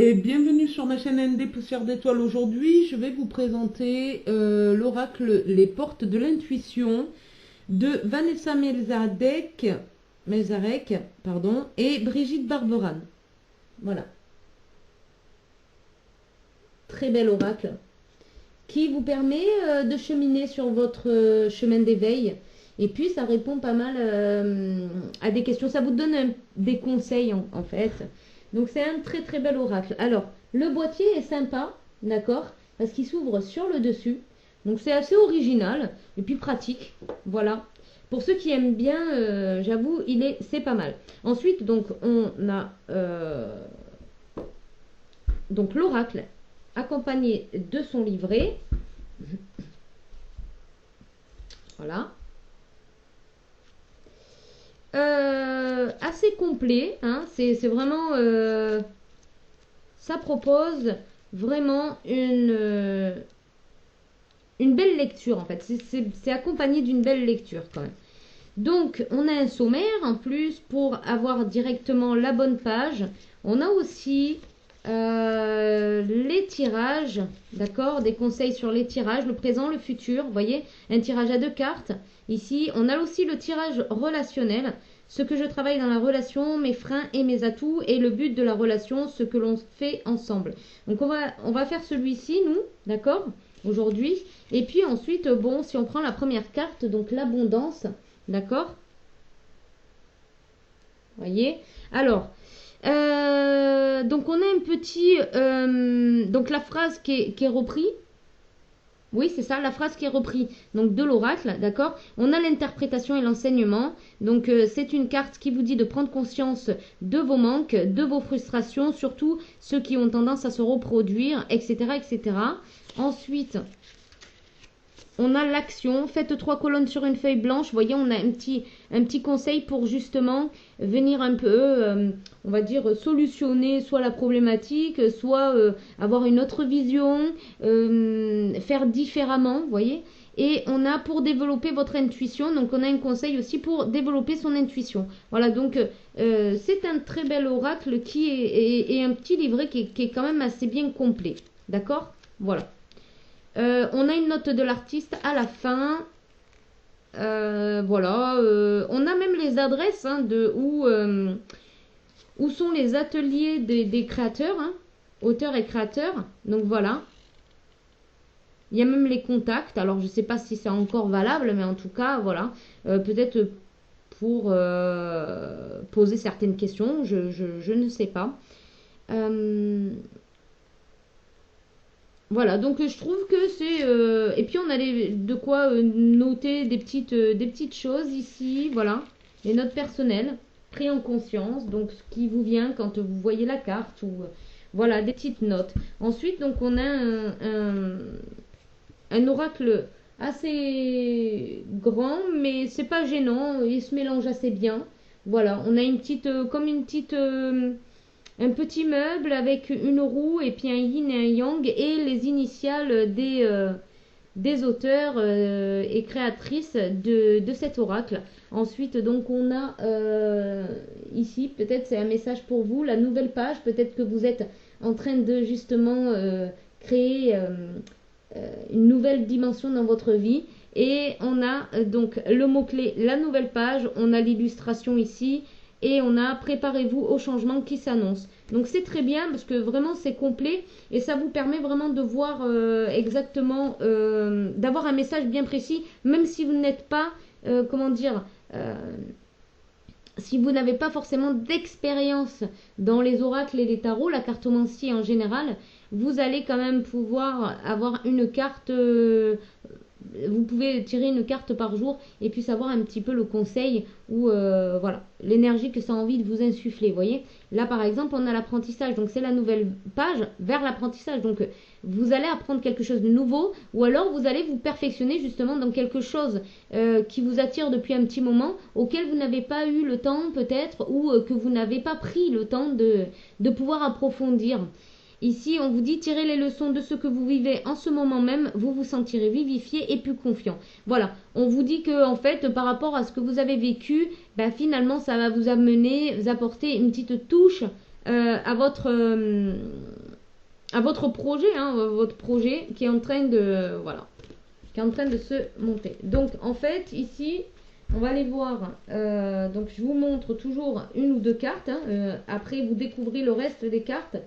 Et bienvenue sur ma chaîne ND Poussière d'étoiles. Aujourd'hui, je vais vous présenter l'oracle Les Portes de l'intuition de Vanessa Melzarek, et Brigitte Barberan. Voilà. Très bel oracle qui vous permet de cheminer sur votre chemin d'éveil. Et puis, ça répond pas mal à des questions. Ça vous donne des conseils, en fait. Donc, c'est un très, très bel oracle. Alors, le boîtier est sympa, d'accord? Parce qu'il s'ouvre sur le dessus. Donc, c'est assez original et puis pratique. Voilà. Pour ceux qui aiment bien, j'avoue, c'est pas mal. Ensuite, donc, on a donc l'oracle accompagné de son livret. Voilà. Assez complet, hein, c'est vraiment ça propose vraiment une belle lecture en fait, c'est accompagné d'une belle lecture quand même. Donc on a un sommaire en plus pour avoir directement la bonne page. On a aussi les tirages, d'accord, des conseils sur les tirages, le présent, le futur, vous voyez, un tirage à 2 cartes. Ici, on a aussi le tirage relationnel, ce que je travaille dans la relation, mes freins et mes atouts, et le but de la relation, ce que l'on fait ensemble. Donc on va faire celui-ci, nous, d'accord, aujourd'hui. Et puis ensuite, bon, si on prend la première carte, donc l'abondance, d'accord, voyez. Alors, donc on a un petit, donc la phrase qui est reprise. Oui, c'est ça, la phrase qui est reprise donc de l'oracle, d'accord. On a l'interprétation et l'enseignement. Donc c'est une carte qui vous dit de prendre conscience de vos manques, de vos frustrations, surtout ceux qui ont tendance à se reproduire, etc., etc. Ensuite, on a l'action. Faites 3 colonnes sur une feuille blanche. Vous voyez, on a un petit conseil pour justement venir un peu, on va dire, solutionner soit la problématique, soit avoir une autre vision, faire différemment, vous voyez. Et on a pour développer votre intuition, donc on a un conseil aussi pour développer son intuition. Voilà, donc c'est un très bel oracle qui est un petit livret qui est quand même assez bien complet. D'accord? Voilà. On a une note de l'artiste à la fin. Voilà. On a même les adresses hein, de où sont les ateliers des créateurs, hein, auteurs et créateurs. Donc voilà. Il y a même les contacts. Alors je ne sais pas si c'est encore valable, mais en tout cas, voilà. Peut-être pour poser certaines questions. Je ne sais pas. Voilà, donc je trouve que c'est... et puis on a de quoi noter des petites choses ici, voilà. Les notes personnelles, pris en conscience, donc ce qui vous vient quand vous voyez la carte, ou voilà, des petites notes. Ensuite, donc on a un oracle assez grand, mais c'est pas gênant, il se mélange assez bien. Voilà, on a une petite, comme une petite... un petit meuble avec une roue et puis un yin et un yang et les initiales des auteurs et créatrices de cet oracle. Ensuite, donc, on a ici, peut-être c'est un message pour vous, la nouvelle page. Peut-être que vous êtes en train de justement créer une nouvelle dimension dans votre vie. Et on a donc le mot-clé, la nouvelle page. On a l'illustration ici. Et on a préparez-vous au changement qui s'annonce. Donc c'est très bien parce que vraiment c'est complet et ça vous permet vraiment de voir exactement, d'avoir un message bien précis, même si vous n'êtes pas, comment dire, si vous n'avez pas forcément d'expérience dans les oracles et les tarots, la cartomancie en général, vous allez quand même pouvoir avoir une carte... vous pouvez tirer une carte par jour et puis savoir un petit peu le conseil ou voilà, l'énergie que ça a envie de vous insuffler, vous voyez. Là par exemple on a l'apprentissage, donc c'est la nouvelle page vers l'apprentissage, donc vous allez apprendre quelque chose de nouveau ou alors vous allez vous perfectionner justement dans quelque chose qui vous attire depuis un petit moment, auquel vous n'avez pas eu le temps peut-être ou que vous n'avez pas pris le temps de pouvoir approfondir. Ici, on vous dit tirez les leçons de ce que vous vivez en ce moment même, vous vous sentirez vivifié et plus confiant. Voilà, on vous dit que en fait, par rapport à ce que vous avez vécu, ben, finalement, ça va vous amener, vous apporter une petite touche à votre projet, hein, votre projet qui est en train de, voilà, qui est en train de se monter. Donc en fait ici, on va aller voir. Donc je vous montre toujours une ou deux cartes. Hein, après vous découvrez le reste des cartes.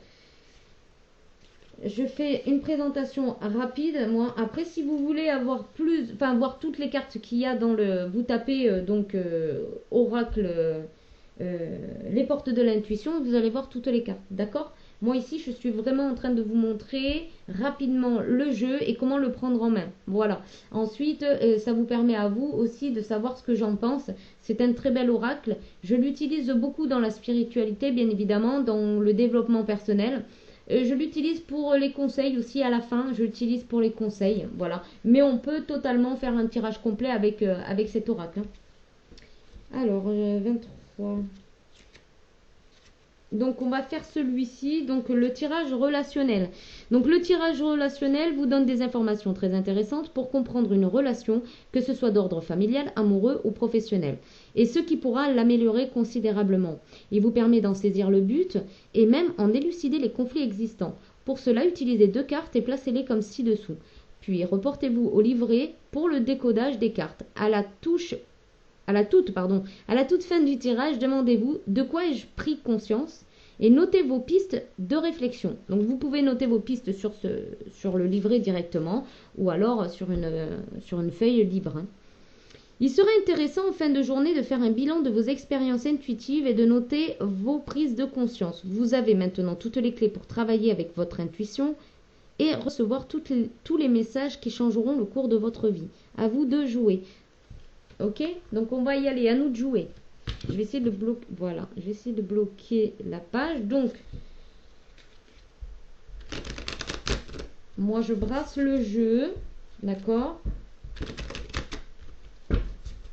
Je fais une présentation rapide. Moi, après, si vous voulez avoir plus, enfin voir toutes les cartes qu'il y a dans le, vous tapez oracle, les portes de l'intuition, vous allez voir toutes les cartes. D'accord? Moi ici, je suis vraiment en train de vous montrer rapidement le jeu et comment le prendre en main. Voilà. Ensuite, ça vous permet à vous aussi de savoir ce que j'en pense. C'est un très bel oracle. Je l'utilise beaucoup dans la spiritualité, bien évidemment, dans le développement personnel. Je l'utilise pour les conseils aussi à la fin. Je l'utilise pour les conseils. Voilà. Mais on peut totalement faire un tirage complet avec, avec cet oracle. Hein. Alors, 23. Donc on va faire celui-ci, donc le tirage relationnel. Donc le tirage relationnel vous donne des informations très intéressantes pour comprendre une relation, que ce soit d'ordre familial, amoureux ou professionnel, et ce qui pourra l'améliorer considérablement. Il vous permet d'en saisir le but et même en élucider les conflits existants. Pour cela, utilisez 2 cartes et placez-les comme ci-dessous. Puis reportez-vous au livret pour le décodage des cartes. À la toute fin du tirage, demandez-vous de quoi ai-je pris conscience et notez vos pistes de réflexion. Donc vous pouvez noter vos pistes sur le livret directement ou alors sur une feuille libre. Hein. Il serait intéressant en fin de journée de faire un bilan de vos expériences intuitives et de noter vos prises de conscience. Vous avez maintenant toutes les clés pour travailler avec votre intuition et recevoir tous les messages qui changeront le cours de votre vie. À vous de jouer. Ok, donc on va y aller, à nous de jouer. Je vais essayer de bloquer, voilà, je vais essayer de bloquer la page. Donc, moi je brasse le jeu, d'accord.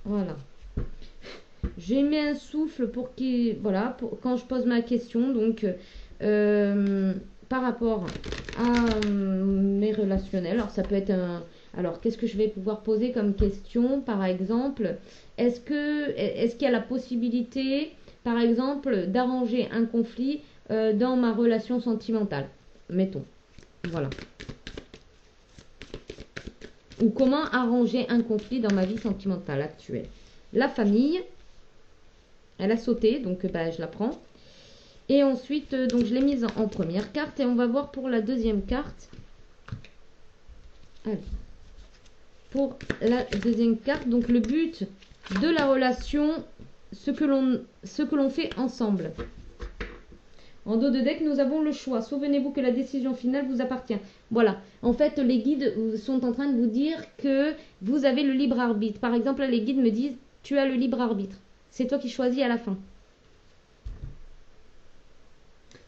Voilà. J'ai mis un souffle pour qu'il, voilà, quand je pose ma question, donc par rapport à mes relationnels. Alors ça peut être un... Alors, qu'est-ce que je vais pouvoir poser comme question, par exemple? Est-ce qu'il y a la possibilité, par exemple, d'arranger un conflit dans ma relation sentimentale? Mettons. Voilà. Ou comment arranger un conflit dans ma vie sentimentale actuelle? La famille, elle a sauté, donc je la prends. Et ensuite, donc je l'ai mise en première carte et on va voir pour la deuxième carte. Allez. Pour la deuxième carte, donc le but de la relation, ce que l'on fait ensemble. En dos de deck, nous avons le choix. Souvenez-vous que la décision finale vous appartient. Voilà. En fait, les guides sont en train de vous dire que vous avez le libre arbitre. Par exemple, là, les guides me disent, tu as le libre arbitre. C'est toi qui choisis à la fin.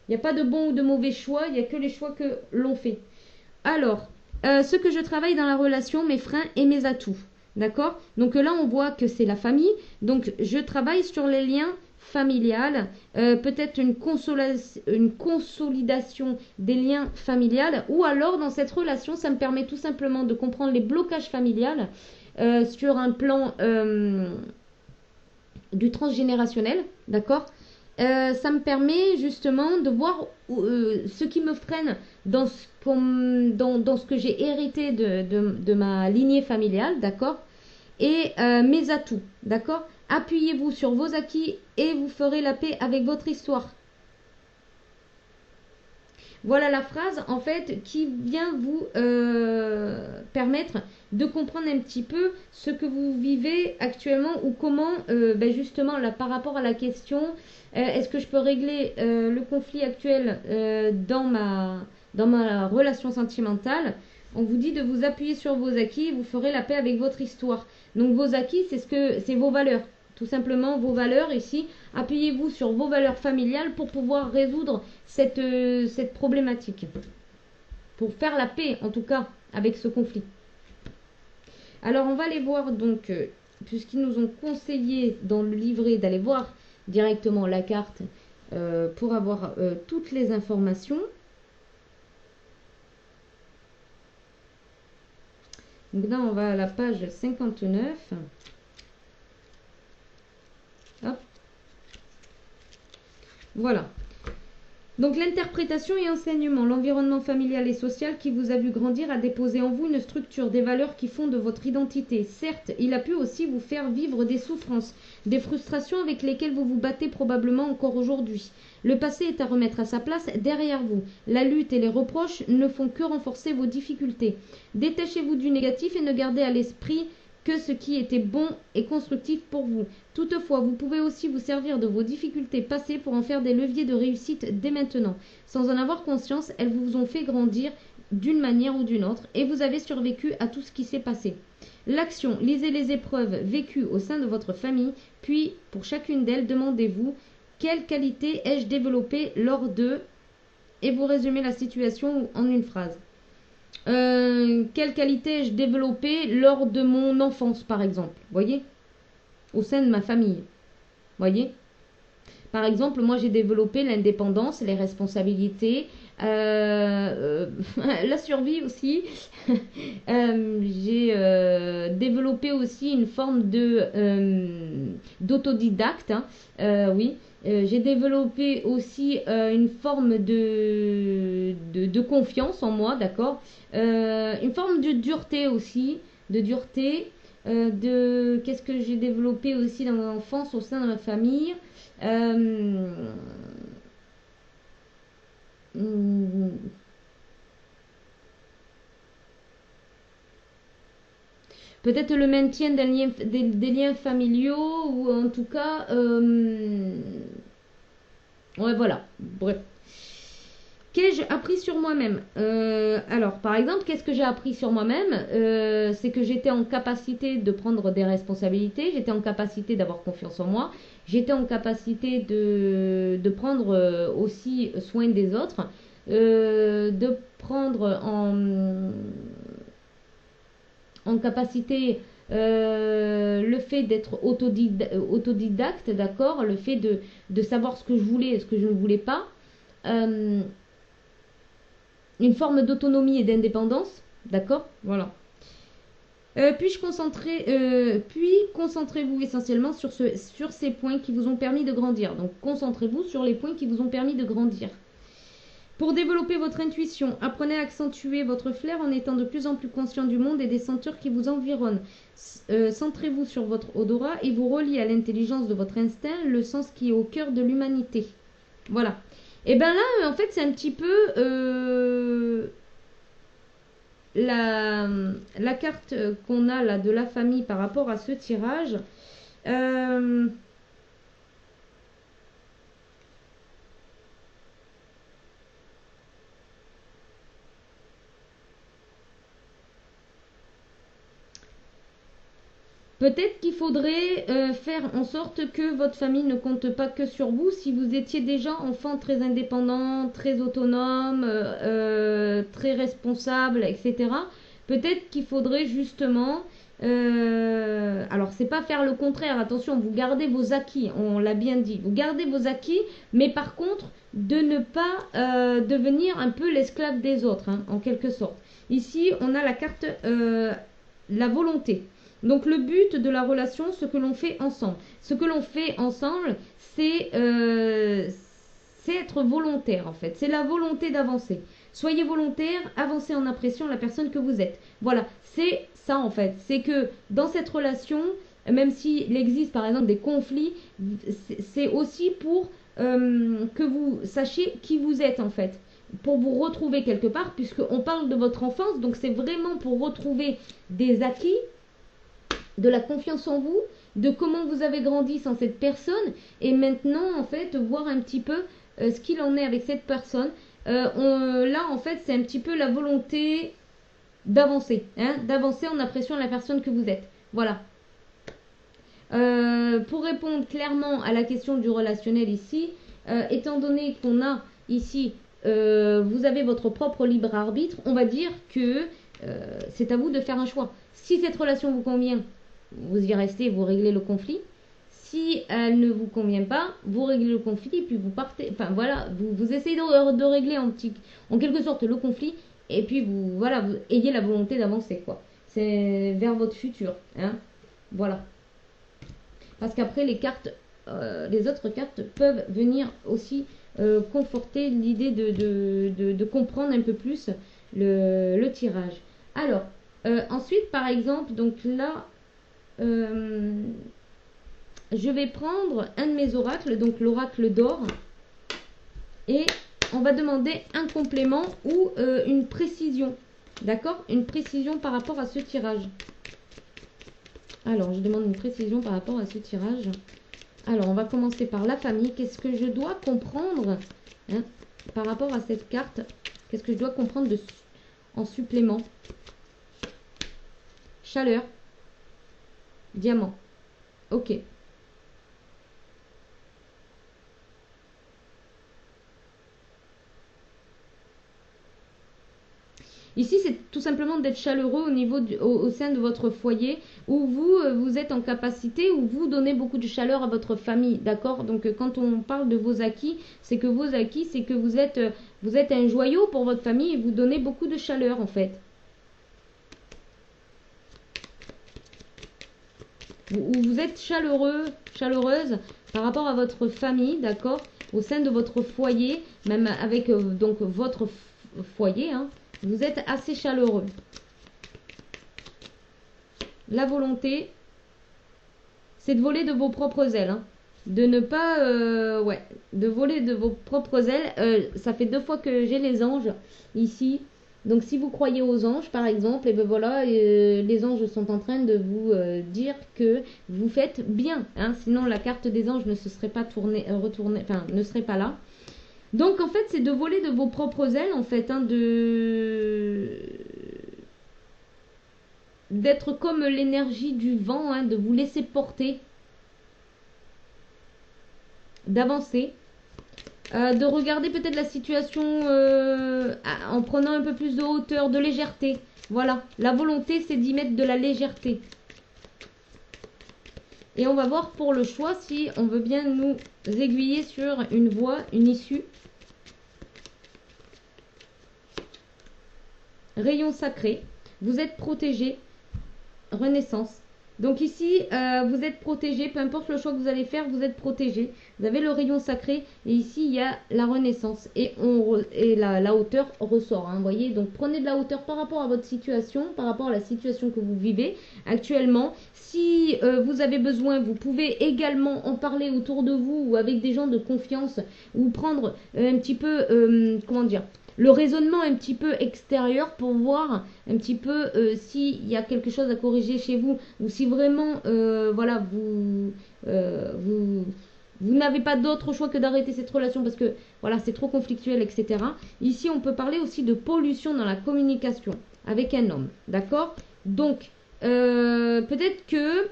Il n'y a pas de bon ou de mauvais choix. Il n'y a que les choix que l'on fait. Alors... ce que je travaille dans la relation, mes freins et mes atouts. D'accord? Donc là, on voit que c'est la famille. Donc, je travaille sur les liens familiales. Peut-être une consolidation des liens familiales. Ou alors, dans cette relation, ça me permet tout simplement de comprendre les blocages familiales sur un plan du transgénérationnel. D'accord? Ça me permet justement de voir ce qui me freine dans ce que j'ai hérité de ma lignée familiale, d'accord? Et mes atouts, d'accord? Appuyez-vous sur vos acquis et vous ferez la paix avec votre histoire. Voilà la phrase, en fait, qui vient vous permettre de comprendre un petit peu ce que vous vivez actuellement ou comment, justement, là, par rapport à la question, est-ce que je peux régler le conflit actuel dans ma relation sentimentale? On vous dit de vous appuyer sur vos acquis et vous ferez la paix avec votre histoire. Donc, vos acquis, c'est vos valeurs. Tout simplement, vos valeurs ici, appuyez-vous sur vos valeurs familiales pour pouvoir résoudre cette problématique. Pour faire la paix, en tout cas, avec ce conflit. Alors, on va aller voir, donc, puisqu'ils nous ont conseillé dans le livret d'aller voir directement la carte pour avoir toutes les informations. Donc là, on va à la page 59. Hop. Voilà. Donc l'interprétation et enseignement, l'environnement familial et social qui vous a vu grandir a déposé en vous une structure, des valeurs qui font de votre identité. Certes, il a pu aussi vous faire vivre des souffrances, des frustrations avec lesquelles vous vous battez probablement encore aujourd'hui. Le passé est à remettre à sa place derrière vous. La lutte et les reproches ne font que renforcer vos difficultés. Détachez-vous du négatif et ne gardez à l'esprit que ce qui était bon et constructif pour vous. Toutefois, vous pouvez aussi vous servir de vos difficultés passées pour en faire des leviers de réussite dès maintenant. Sans en avoir conscience, elles vous ont fait grandir d'une manière ou d'une autre et vous avez survécu à tout ce qui s'est passé. L'action, lisez les épreuves vécues au sein de votre famille, puis pour chacune d'elles, demandez-vous quelle qualité ai-je développée lors de... et vous résumez la situation en une phrase. Quelle qualité ai-je développée lors de mon enfance, par exemple, voyez, au sein de ma famille, voyez. Par exemple, moi j'ai développé l'indépendance, les responsabilités, la survie aussi. J'ai développé aussi une forme d'autodidacte, hein, oui. J'ai développé aussi une forme de confiance en moi, d'accord. Une forme de dureté aussi, de dureté. Qu'est-ce que j'ai développé aussi dans mon enfance au sein de ma famille. Peut-être le maintien des liens familiaux ou en tout cas ouais, voilà, bref. Qu'ai-je appris sur moi-même? Alors, par exemple, qu'est-ce que j'ai appris sur moi-même? C'est que j'étais en capacité de prendre des responsabilités, j'étais en capacité d'avoir confiance en moi, j'étais en capacité de prendre aussi soin des autres, de prendre en capacité le fait d'être autodidacte, d'accord, le fait de savoir ce que je voulais et ce que je ne voulais pas. Une forme d'autonomie et d'indépendance, d'accord, voilà. Puis concentrez-vous essentiellement sur ces points qui vous ont permis de grandir. Donc concentrez-vous sur les points qui vous ont permis de grandir. Pour développer votre intuition, apprenez à accentuer votre flair en étant de plus en plus conscient du monde et des senteurs qui vous environnent. Centrez-vous sur votre odorat et vous reliez à l'intelligence de votre instinct, le sens qui est au cœur de l'humanité. Voilà. Et bien là, en fait, c'est un petit peu la carte qu'on a là de la famille par rapport à ce tirage. Peut-être qu'il faudrait faire en sorte que votre famille ne compte pas que sur vous. Si vous étiez déjà enfant très indépendant, très autonome, très responsable, etc. Peut-être qu'il faudrait justement... alors, c'est pas faire le contraire, attention, vous gardez vos acquis, on l'a bien dit. Vous gardez vos acquis, mais par contre, de ne pas devenir un peu l'esclave des autres, hein, en quelque sorte. Ici, on a la carte la volonté. Donc le but de la relation, ce que l'on fait ensemble. Ce que l'on fait ensemble, c'est être volontaire en fait. C'est la volonté d'avancer. Soyez volontaire, avancez en appréciant la personne que vous êtes. Voilà, c'est ça en fait. C'est que dans cette relation, même s'il existe par exemple des conflits, c'est aussi pour que vous sachiez qui vous êtes en fait. Pour vous retrouver quelque part, puisqu'on parle de votre enfance, donc c'est vraiment pour retrouver des acquis, de la confiance en vous, de comment vous avez grandi sans cette personne, et maintenant en fait voir un petit peu ce qu'il en est avec cette personne. Là en fait c'est un petit peu la volonté d'avancer, hein, d'avancer en appréciant la personne que vous êtes. Voilà. Pour répondre clairement à la question du relationnel ici, étant donné qu'on a ici, vous avez votre propre libre arbitre, on va dire que c'est à vous de faire un choix. Si cette relation vous convient, vous y restez, vous réglez le conflit. Si elle ne vous convient pas, vous réglez le conflit et puis vous partez. Enfin voilà, vous essayez de régler en quelque sorte le conflit et puis vous ayez la volonté d'avancer quoi. C'est vers votre futur, hein. Voilà. Parce qu'après les autres cartes peuvent venir aussi conforter l'idée de comprendre un peu plus le tirage. Alors, ensuite, par exemple, donc là, je vais prendre un de mes oracles, donc l'oracle d'or, et on va demander un complément ou une précision. D'accord? Une précision par rapport à ce tirage. Alors, je demande une précision par rapport à ce tirage. Alors, on va commencer par la famille. Qu'est-ce que je dois comprendre par rapport à cette carte? Qu'est-ce que je dois comprendre en supplément? Chaleur. Diamant. Ok. Ici, c'est tout simplement d'être chaleureux au niveau au sein de votre foyer où vous êtes en capacité, où vous donnez beaucoup de chaleur à votre famille, d'accord? Donc, quand on parle de vos acquis, c'est que vos acquis, c'est que vous êtes un joyau pour votre famille et vous donnez beaucoup de chaleur, en fait. Vous êtes chaleureux, chaleureuse par rapport à votre famille, d'accord? Au sein de votre foyer, même avec donc votre foyer, hein. Vous êtes assez chaleureux. La volonté, c'est de voler de vos propres ailes. Hein. De ne pas... de voler de vos propres ailes. Ça fait 2 fois que j'ai les anges ici. Donc si vous croyez aux anges, par exemple, et ben voilà, les anges sont en train de vous dire que vous faites bien. Hein, sinon la carte des anges ne se serait pas retournée, enfin ne serait pas là. Donc en fait c'est de voler de vos propres ailes en fait, hein, d'être comme l'énergie du vent, hein, de vous laisser porter, d'avancer, de regarder peut-être la situation en prenant un peu plus de hauteur, de légèreté. Voilà, la volonté c'est d'y mettre de la légèreté. Et on va voir pour le choix si on veut bien nous aiguiller sur une voie, une issue. Rayon sacré, vous êtes protégé, renaissance. Donc ici, vous êtes protégé, peu importe le choix que vous allez faire, vous êtes protégé. Vous avez le rayon sacré et ici, il y a la renaissance. Et, la hauteur ressort, hein, vous voyez. Donc prenez de la hauteur par rapport à votre situation, par rapport à la situation que vous vivez actuellement. Si vous avez besoin, vous pouvez également en parler autour de vous ou avec des gens de confiance ou prendre un petit peu, comment dire, le raisonnement un petit peu extérieur pour voir un petit peu s'il y a quelque chose à corriger chez vous ou si vraiment voilà vous n'avez pas d'autre choix que d'arrêter cette relation parce que voilà c'est trop conflictuel, etc. Ici on peut parler aussi de pollution dans la communication avec un homme, d'accord? Donc peut-être que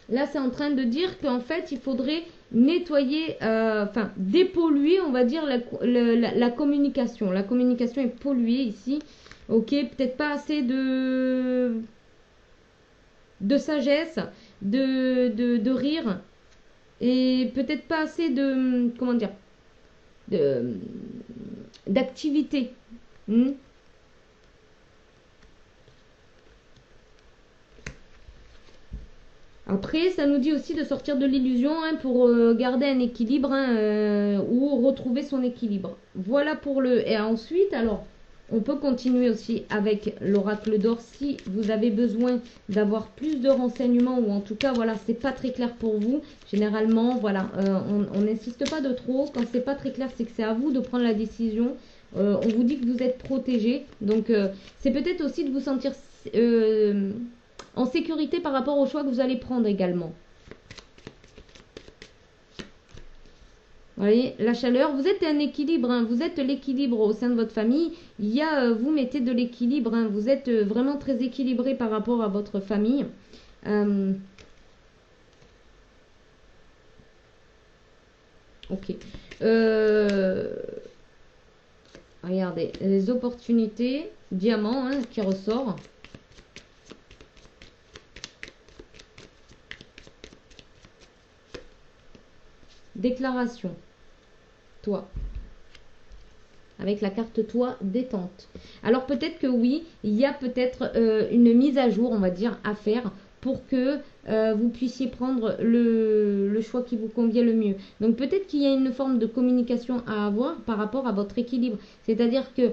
là c'est en train de dire qu'en fait il faudrait nettoyer, enfin dépolluer, on va dire, la communication. La communication est polluée ici. Ok, peut-être pas assez de sagesse, de rire. Et peut-être pas assez de, comment dire, d'activité. Après, ça nous dit aussi de sortir de l'illusion hein, pour garder un équilibre hein, ou retrouver son équilibre. Voilà pour le... Et ensuite, alors, on peut continuer aussi avec l'oracle d'or si vous avez besoin d'avoir plus de renseignements ou en tout cas, voilà, c'est pas très clair pour vous. Généralement, voilà, on n'insiste pas de trop. Quand c'est pas très clair, c'est que c'est à vous de prendre la décision. On vous dit que vous êtes protégé. Donc, c'est peut-être aussi de vous sentir... en sécurité par rapport au choix que vous allez prendre également. Vous voyez, la chaleur, vous êtes un équilibre, hein, vous êtes l'équilibre au sein de votre famille. Il y a, vous mettez de l'équilibre, hein, vous êtes vraiment très équilibré par rapport à votre famille. Ok. Regardez, les opportunités, diamant hein, qui ressort. Déclaration. Toi. Avec la carte toi, détente. Alors peut-être que oui, il y a peut-être une mise à jour, on va dire, à faire pour que vous puissiez prendre le choix qui vous convient le mieux. Donc peut-être qu'il y a une forme de communication à avoir par rapport à votre équilibre. C'est-à-dire que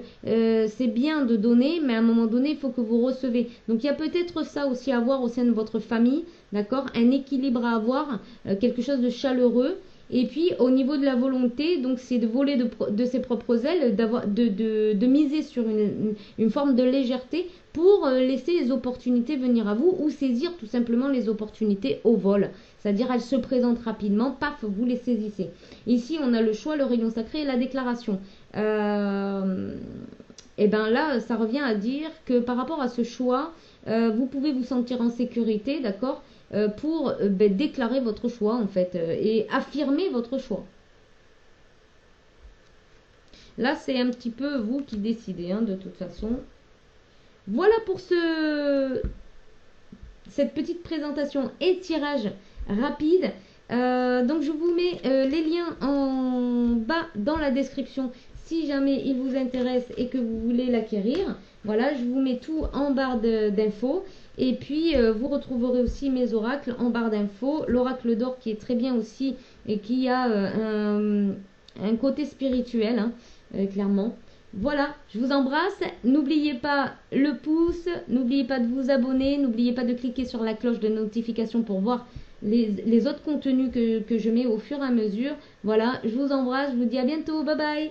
c'est bien de donner, mais à un moment donné, il faut que vous recevez. Donc il y a peut-être ça aussi à voir au sein de votre famille, d'accord? Un équilibre à avoir, quelque chose de chaleureux. Et puis au niveau de la volonté, donc c'est de voler de ses propres ailes, de miser sur une forme de légèreté pour laisser les opportunités venir à vous ou saisir tout simplement les opportunités au vol. C'est-à-dire elles se présentent rapidement, paf, vous les saisissez. Ici on a le choix, le rayon sacré et la déclaration. Et bien là, ça revient à dire que par rapport à ce choix, vous pouvez vous sentir en sécurité, d'accord, pour déclarer votre choix en fait et affirmer votre choix. Là, c'est un petit peu vous qui décidez, hein, de toute façon. Voilà pour cette petite présentation et tirage rapide. Donc je vous mets les liens en bas dans la description si jamais il vous intéresse et que vous voulez l'acquérir. Voilà, je vous mets tout en barre d'infos. Et puis vous retrouverez aussi mes oracles en barre d'infos. L'oracle d'or qui est très bien aussi et qui a un côté spirituel, hein, clairement. Voilà, je vous embrasse. N'oubliez pas le pouce, n'oubliez pas de vous abonner, n'oubliez pas de cliquer sur la cloche de notification pour voir les autres contenus que je mets au fur et à mesure. Voilà, je vous embrasse, je vous dis à bientôt, bye bye.